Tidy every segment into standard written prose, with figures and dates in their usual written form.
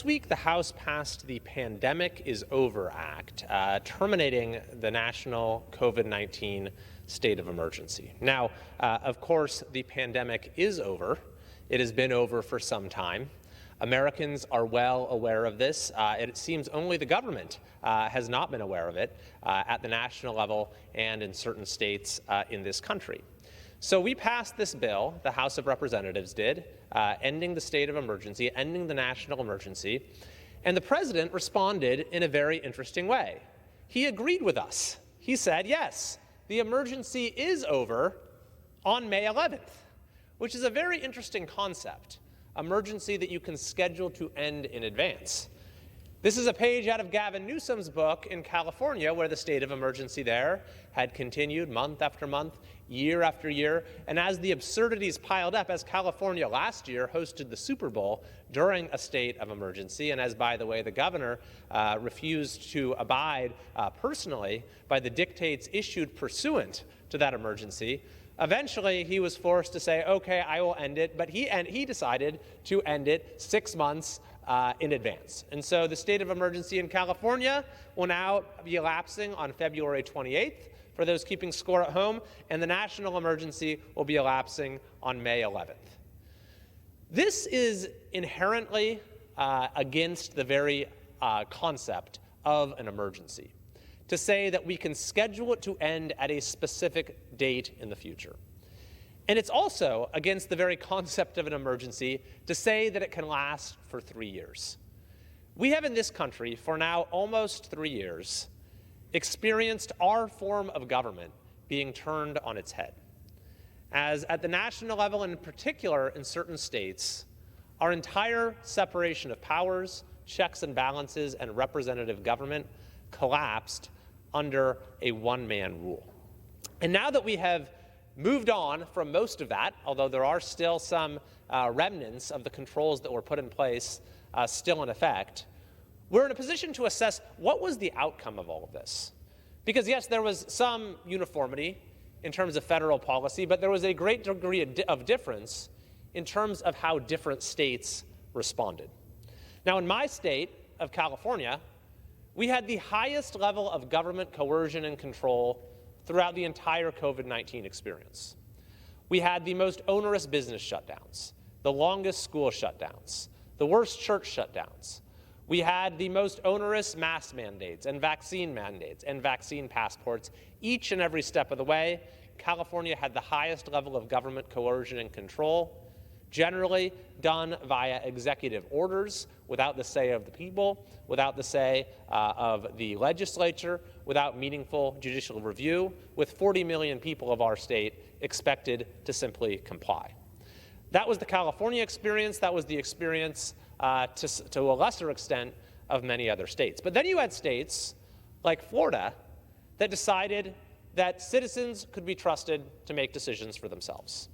This week, the House passed the Pandemic is Over Act, terminating the national COVID-19 state of emergency. Now, of course, the pandemic is over. It has been over for some time. Americans are well aware of this. It seems only the government has not been aware of it at the national level and in certain states in this country. So we passed this bill, the House of Representatives did, ending the state of emergency, ending the national emergency, and the president responded in a very interesting way. He agreed with us. He said, yes, the emergency is over on May 11th, which is a very interesting concept, emergency that you can schedule to end in advance. This is a page out of Gavin Newsom's book in California, where the state of emergency there had continued month after month, year after year. And as the absurdities piled up, as California last year hosted the Super Bowl during a state of emergency, and as, by the way, the governor refused to abide personally by the dictates issued pursuant to that emergency, eventually he was forced to say, okay, I will end it, but he decided to end it 6 months in advance. And so the state of emergency in California will now be elapsing on February 28th for those keeping score at home, and the national emergency will be elapsing on May 11th. This is inherently against the very concept of an emergency, to say that we can schedule it to end at a specific date in the future. And it's also against the very concept of an emergency to say that it can last for 3 years. We have in this country, for now almost 3 years, experienced our form of government being turned on its head. As at the national level, and in particular in certain states, our entire separation of powers, checks and balances, and representative government collapsed under a one-man rule. And now that we have moved on from most of that, although there are still some remnants of the controls that were put in place still in effect, we're in a position to assess what was the outcome of all of this. Because yes, there was some uniformity in terms of federal policy, but there was a great degree of difference in terms of how different states responded. Now, in my state of California, we had the highest level of government coercion and control throughout the entire COVID-19 experience. We had the most onerous business shutdowns, the longest school shutdowns, the worst church shutdowns. We had the most onerous mask mandates and vaccine passports each and every step of the way. California had the highest level of government coercion and control, generally done via executive orders, without the say of the people, without the say of the legislature, without meaningful judicial review, with 40 million people of our state expected to simply comply. That was the California experience. That was the experience, to a lesser extent, of many other states. But then you had states like Florida that decided that citizens could be trusted to make decisions for themselves,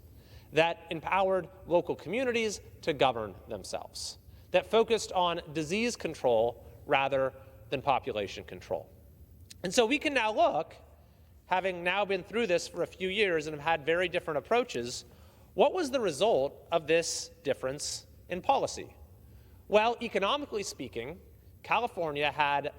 that empowered local communities to govern themselves, that focused on disease control rather than population control. And so we can now look, having now been through this for a few years and have had very different approaches, what was the result of this difference in policy? Well, economically speaking, California had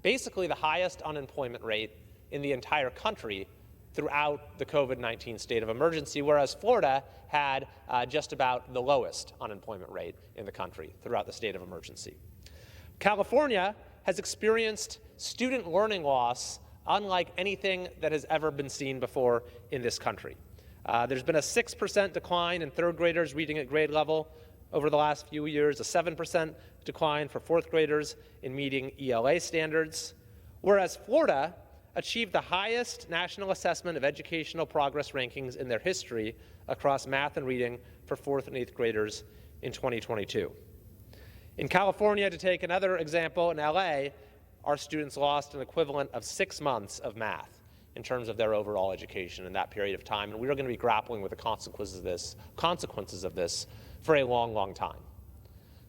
basically the highest unemployment rate in the entire country throughout the COVID-19 state of emergency, whereas Florida had just about the lowest unemployment rate in the country throughout the state of emergency. California has experienced student learning loss unlike anything that has ever been seen before in this country. There's been a 6% decline in third graders reading at grade level over the last few years, a 7% decline for fourth graders in meeting ELA standards, whereas Florida achieved the highest national assessment of educational progress rankings in their history across math and reading for fourth and eighth graders in 2022. In California, to take another example, in LA, our students lost an equivalent of 6 months of math in terms of their overall education in that period of time, and we are going to be grappling with the consequences of this for a long, long time.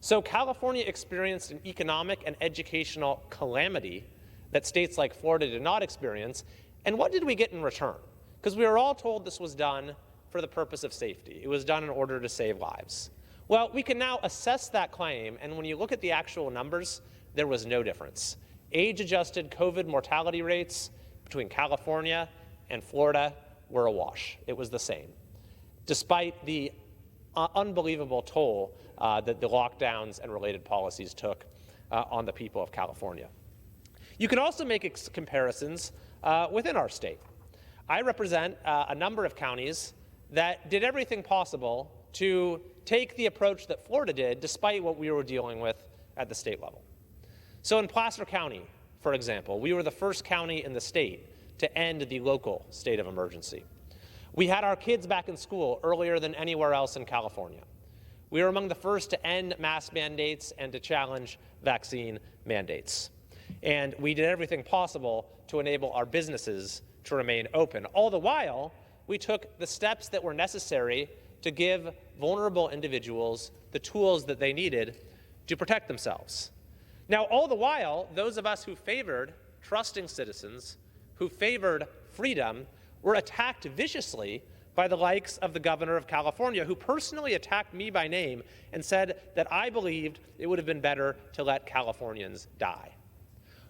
So California experienced an economic and educational calamity that states like Florida did not experience. And what did we get in return? Because we were all told this was done for the purpose of safety. It was done in order to save lives. Well, we can now assess that claim, and when you look at the actual numbers, there was no difference. Age-adjusted COVID mortality rates between California and Florida were a wash. It was the same, despite the unbelievable toll that the lockdowns and related policies took on the people of California. You can also make comparisons within our state. I represent a number of counties that did everything possible to take the approach that Florida did, despite what we were dealing with at the state level. So in Placer County, for example, we were the first county in the state to end the local state of emergency. We had our kids back in school earlier than anywhere else in California. We were among the first to end mask mandates and to challenge vaccine mandates. And we did everything possible to enable our businesses to remain open. All the while, we took the steps that were necessary to give vulnerable individuals the tools that they needed to protect themselves. Now, all the while, those of us who favored trusting citizens, who favored freedom, were attacked viciously by the likes of the governor of California, who personally attacked me by name and said that I believed it would have been better to let Californians die.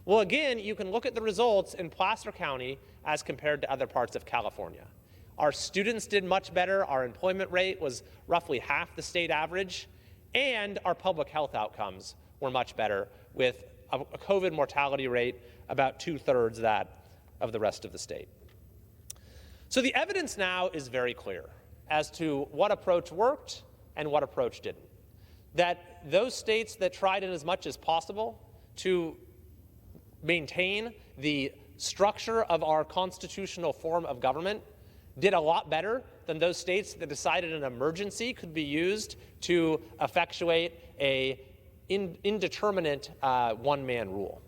Well, again, you can look at the results in Placer County as compared to other parts of California. Our students did much better. Our employment rate was roughly half the state average, and our public health outcomes were much better, with a COVID mortality rate about 2/3 that of the rest of the state. So the evidence now is very clear as to what approach worked and what approach didn't. That those states that tried in as much as possible to maintain the structure of our constitutional form of government did a lot better than those states that decided an emergency could be used to effectuate a indeterminate one-man rule.